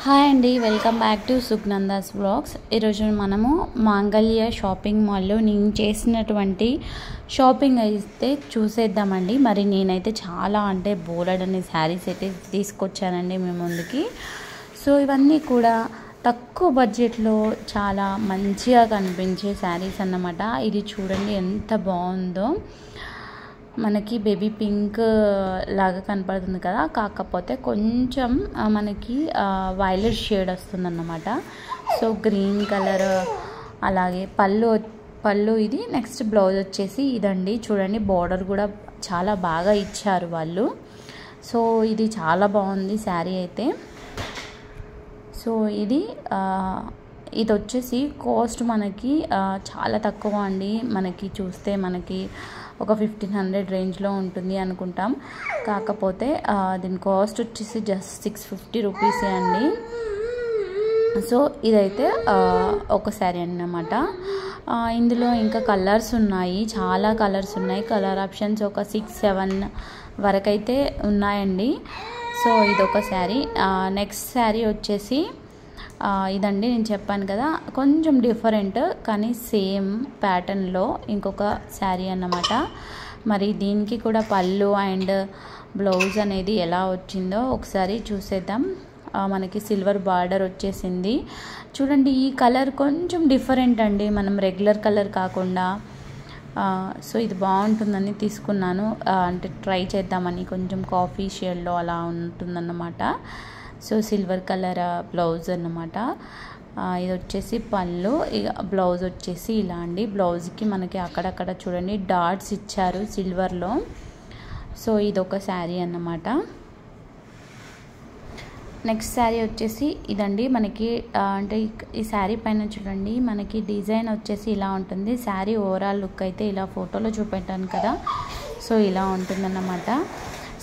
Hi అండి, welcome back to సుగ్నందాస్ vlogs. ఈరోజు మనము మాంగళ్య షాపింగ్ మాల్లో నేను చేసినటువంటి షాపింగ్ అయితే చూసేద్దామండి. మరి నేనైతే చాలా బోలెడన్ని శారీస్ అయితే తీసుకొచ్చానండి మీ ముందుకి. సో ఇవన్నీ కూడా తక్కువ బడ్జెట్లో చాలా మంచిగా కనిపించే శారీస్ అన్నమాట. ఇది చూడండి ఎంత బాగుందో. మనకి బేబీ పింక్ లాగా కనపడుతుంది కదా, కాకపోతే కొంచెం మనకి వైలెట్ షేడ్ వస్తుందన్నమాట. సో గ్రీన్ కలర్, అలాగే పళ్ళు ఇది. నెక్స్ట్ బ్లౌజ్ వచ్చేసి ఇదండి. చూడండి బార్డర్ కూడా చాలా బాగా ఇచ్చారు వాళ్ళు. సో ఇది చాలా బాగుంది శారీ అయితే. సో ఇది వచ్చేసి కాస్ట్ మనకి చాలా తక్కువ అండి. మనకి చూస్తే మనకి ఒక 1500 రేంజ్లో ఉంటుంది అనుకుంటాం. కాకపోతే దీని కాస్ట్ వచ్చేసి జస్ట్ 650 రూపీసే అండి. సో ఇదైతే ఒక శారీ అన్నమాట. ఇందులో ఇంకా కలర్స్ ఉన్నాయి, చాలా కలర్స్ ఉన్నాయి. కలర్ ఆప్షన్స్ ఒక 6-7 వరకు అయితే ఉన్నాయండి. సో ఇదొక శారీ. నెక్స్ట్ శారీ వచ్చేసి ఇదండి. నేను చెప్పాను కదా కొంచెం డిఫరెంట్ కానీ సేమ్ ప్యాటర్న్లో ఇంకొక శారీ అన్నమాట. మరి దీనికి కూడా పళ్ళు అండ్ బ్లౌజ్ అనేది ఎలా వచ్చిందో ఒకసారి చూసేద్దాం. మనకి సిల్వర్ బార్డర్ వచ్చేసింది. చూడండి ఈ కలర్ కొంచెం డిఫరెంట్ అండి, మనం రెగ్యులర్ కలర్ కాకుండా. సో ఇది బాగుంటుందని తీసుకున్నాను, అంటే ట్రై చేద్దామని. కొంచెం కాఫీ షేడ్లో అలా ఉంటుందన్నమాట. సో సిల్వర్ కలర్ బ్లౌజ్ అన్నమాట. ఇది వచ్చేసి పళ్ళు, బ్లౌజ్ వచ్చేసి ఇలా అండి. బ్లౌజ్కి మనకి అక్కడక్కడ చూడండి డాట్స్ ఇచ్చారు సిల్వర్లో. సో ఇదొక శారీ అన్నమాట. నెక్స్ట్ శారీ వచ్చేసి ఇదండి. మనకి అంటే ఈ శారీ పైన చూడండి మనకి డిజైన్ వచ్చేసి ఇలా ఉంటుంది. శారీ ఓవరాల్ లుక్ అయితే ఇలా ఫోటోలో చూపెట్టాను కదా, సో ఇలా ఉంటుందన్నమాట.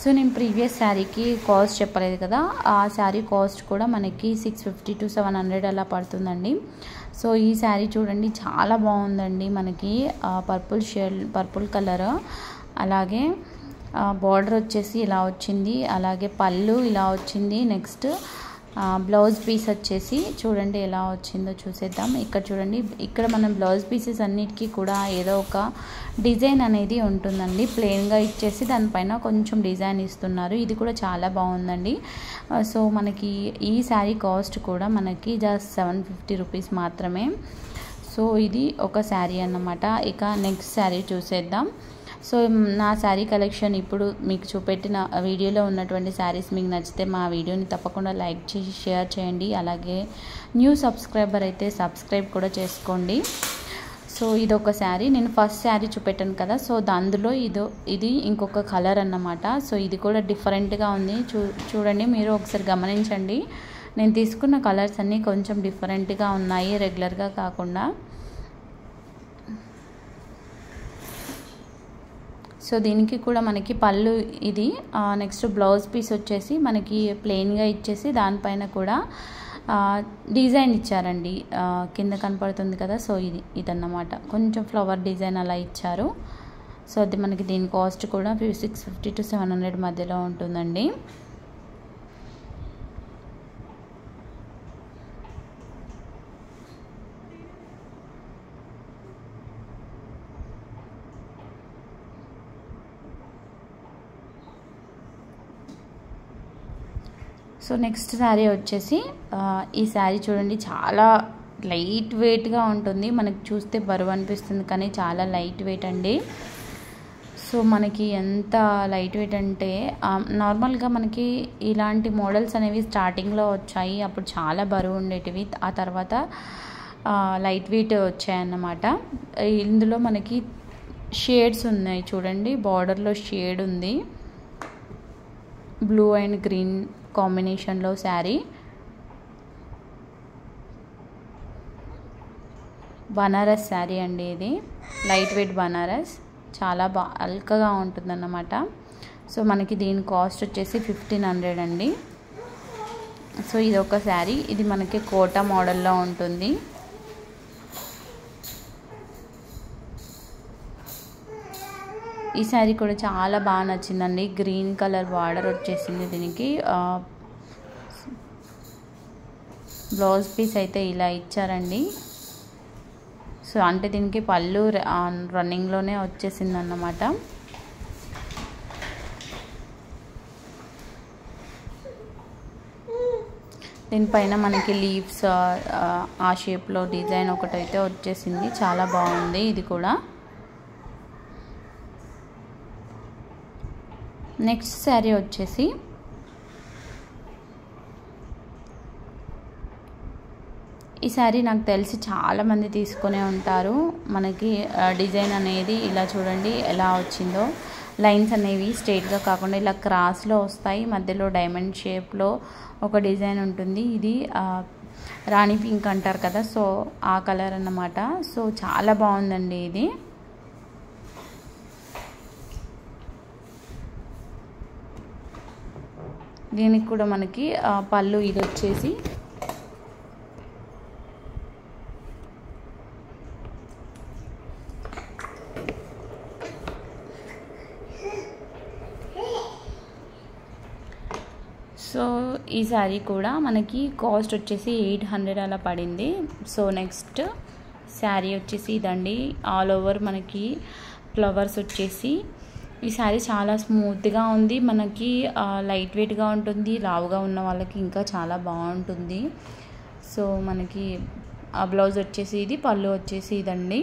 సో నేను ప్రీవియస్ శారీకి కాస్ట్ చెప్పలేదు కదా, ఆ శారీ కాస్ట్ కూడా మనకి 650 to 700 అలా పడుతుందండి. సో ఈ శారీ చూడండి చాలా బాగుందండి. మనకి పర్పుల్ కలర్, అలాగే బార్డర్ వచ్చేసి ఇలా వచ్చింది, అలాగే పళ్ళు ఇలా వచ్చింది. నెక్స్ట్ బ్లౌజ్ పీస్ వచ్చేసి చూడండి ఎలా వచ్చిందో చూసేద్దాం. ఇక్కడ చూడండి, ఇక్కడ మనం బ్లౌజ్ పీసెస్ అన్నిటికీ కూడా ఏదో ఒక డిజైన్ అనేది ఉంటుందండి. ప్లెయిన్గా ఇచ్చేసి దానిపైన కొంచెం డిజైన్ ఇస్తున్నారు. ఇది కూడా చాలా బాగుందండి. సో మనకి ఈ శారీ కాస్ట్ కూడా మనకి జస్ట్ 750 రూపీస్ మాత్రమే. సో ఇది ఒక శారీ అన్నమాట. ఇక నెక్స్ట్ శారీ చూసేద్దాం. సో నా శారీ కలెక్షన్ ఇప్పుడు మీకు చూపెట్టిన వీడియోలో ఉన్నటువంటి శారీస్ మీకు నచ్చితే మా వీడియోని తప్పకుండా లైక్ చేసి షేర్ చేయండి. అలాగే న్యూ సబ్స్క్రైబర్ అయితే సబ్స్క్రైబ్ కూడా చేసుకోండి. సో ఇదొక శారీ. నేను ఫస్ట్ శారీ చూపెట్టాను కదా, సో అందులో ఇది ఇంకొక కలర్ అన్నమాట. సో ఇది కూడా డిఫరెంట్గా ఉంది. చూడండి మీరు ఒకసారి గమనించండి. నేను తీసుకున్న కలర్స్ అన్నీ కొంచెం డిఫరెంట్గా ఉన్నాయి, రెగ్యులర్గా కాకుండా. సో దీనికి కూడా మనకి పళ్ళు ఇది. నెక్స్ట్ బ్లౌజ్ పీస్ వచ్చేసి మనకి ప్లెయిన్గా ఇచ్చేసి దానిపైన కూడా డిజైన్ ఇచ్చారండి. కింద కనపడుతుంది కదా, సో ఇదన్నమాట. కొంచెం ఫ్లవర్ డిజైన్ అలా ఇచ్చారు. సో అది మనకి దీని కాస్ట్ కూడా 650 to 700 మధ్యలో ఉంటుందండి. సో నెక్స్ట్ శారీ వచ్చేసి ఈ శారీ చూడండి చాలా లైట్ వెయిట్గా ఉంటుంది. మనకి చూస్తే బరువు అనిపిస్తుంది కానీ చాలా లైట్ వెయిట్ అండి. సో మనకి ఎంత లైట్ వెయిట్ అంటే నార్మల్గా మనకి ఇలాంటి మోడల్స్ అనేవి స్టార్టింగ్లో వచ్చాయి, అప్పుడు చాలా బరువు ఉండేటివి. ఆ తర్వాత లైట్ వెయిట్ వచ్చాయన్నమాట. ఇందులో మనకి షేడ్స్ ఉన్నాయి చూడండి. బార్డర్లో షేడ్ ఉంది, బ్లూ అండ్ గ్రీన్ కాంబినేషన్లో శారీ. బనారస్ శారీ అండి ఇది. లైట్ వెయిట్ బనారస్, చాలా అల్కగా ఉంటుందన్నమాట. సో మనకి దీని కాస్ట్ వచ్చేసి 1500 అండి. సో ఇది ఒక శారీ. ఇది మనకి కోటా మోడల్లో ఉంటుంది. ఈ శారీ కూడా చాలా బాగా నచ్చిందండి. గ్రీన్ కలర్ బార్డర్ వచ్చేసింది దీనికి. బ్లౌజ్ పీస్ అయితే ఇలా ఇచ్చారండి. సో అంటే దీనికి పళ్ళు రన్నింగ్లోనే వచ్చేసింది అన్నమాట. దీనిపైన మనకి లీవ్స్ ఆ షేప్లో డిజైన్ ఒకటైతే వచ్చేసింది. చాలా బాగుంది ఇది కూడా. నెక్స్ట్ శారీ వచ్చేసి ఈ శారీ నాకు తెలిసి చాలామంది తీసుకునే ఉంటారు. మనకి డిజైన్ అనేది ఇలా చూడండి ఎలా వచ్చిందో. లైన్స్ అనేవి స్ట్రైట్గా కాకుండా ఇలా క్రాస్లో వస్తాయి. మధ్యలో డైమండ్ షేప్లో ఒక డిజైన్ ఉంటుంది. ఇది రాణి పింక్ అంటారు కదా, సో ఆ కలర్ అన్నమాట. సో చాలా బాగుందండి ఇది. దీనికి కూడా మనకి పళ్ళు ఇది వచ్చేసి సో ఈ శారీ కూడా మనకి కాస్ట్ వచ్చేసి 800 అలా పడింది. సో నెక్స్ట్ శారీ వచ్చేసి ఇదండి. ఆల్ ఓవర్ మనకి ఫ్లవర్స్ వచ్చేసి ఈ శారీ చాలా స్మూత్గా ఉంది. మనకి లైట్ వెయిట్గా ఉంటుంది. లావుగా ఉన్న వాళ్ళకి ఇంకా చాలా బాగుంటుంది. సో మనకి ఆ బ్లౌజ్ వచ్చేసి ఇది, పళ్ళు వచ్చేసి ఇదండి.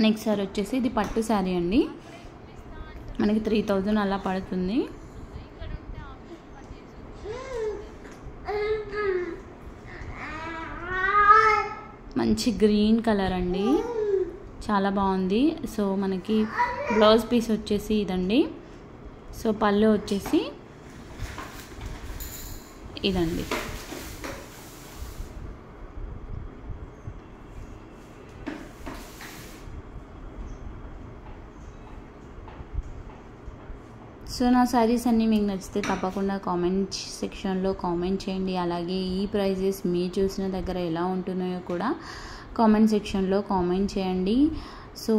నెక్స్ట్ శారీ వచ్చేసి ఇది పట్టు శారీ అండి. మనకి 3000 అలా పడుతుంది. మంచి గ్రీన్ కలర్ అండి, చాలా బాగుంది. సో మనకి బ్లౌజ్ పీస్ వచ్చేసి ఇదండి. సో పళ్ళు వచ్చేసి ఇదండి. సో నా శారీస్ అన్నీ మీకు నచ్చితే తప్పకుండా కామెంట్ సెక్షన్లో కామెంట్ చేయండి. అలాగే ఈ ప్రైజెస్ మీరు చూసిన దగ్గర ఎలా ఉంటున్నాయో కూడా కామెంట్ సెక్షన్లో కామెంట్ చేయండి. సో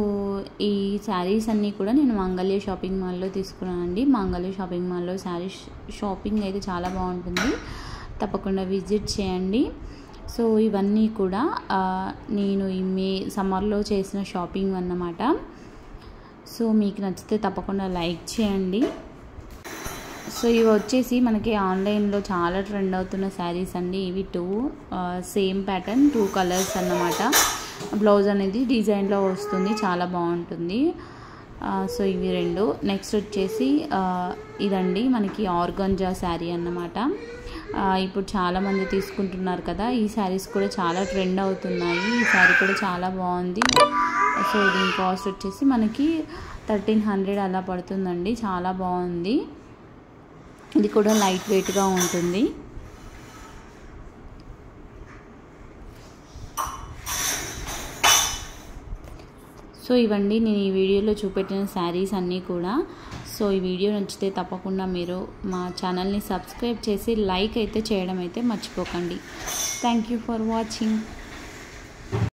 ఈ శారీస్ అన్నీ కూడా నేను మాంగళ్య షాపింగ్ మాల్లో తీసుకున్నానండి. మాంగళ్య షాపింగ్ మాల్లో శారీ షాపింగ్ అయితే చాలా బాగుంటుంది, తప్పకుండా విజిట్ చేయండి. సో ఇవన్నీ కూడా నేను ఈ సమ్మర్లో చేసిన షాపింగ్ అన్నమాట. సో మీకు నచ్చితే తప్పకుండా లైక్ చేయండి. సో ఇవి వచ్చేసి మనకి ఆన్లైన్లో చాలా ట్రెండ్ అవుతున్న శారీస్ అండి. ఇవి సేమ్ ప్యాటర్న్ 2 కలర్స్ అన్నమాట. బ్లౌజ్ అనేది డిజైన్లో వస్తుంది, చాలా బాగుంటుంది. సో ఇవి 2. నెక్స్ట్ వచ్చేసి ఇదండి మనకి ఆర్గంజా శారీ అన్నమాట. ఇప్పుడు చాలామంది తీసుకుంటున్నారు కదా, ఈ శారీస్ కూడా చాలా ట్రెండ్ అవుతున్నాయి. ఈ శారీ కూడా చాలా బాగుంది. సో దీని కాస్ట్ వచ్చేసి మనకి 1300 అలా పడుతుందండి. చాలా బాగుంది. ఇది కూడా లైట్ వెయిట్గా ఉంటుంది. సో ఇవండి నేను ఈ వీడియోలో చూపెట్టిన శారీస్ అన్నీ కూడా. సో ఈ వీడియో నచ్చితే తప్పకుండా మీరు మా ఛానల్ని సబ్స్క్రైబ్ చేసి లైక్ అయితే చేయడం అయితే మర్చిపోకండి. Thank you for watching.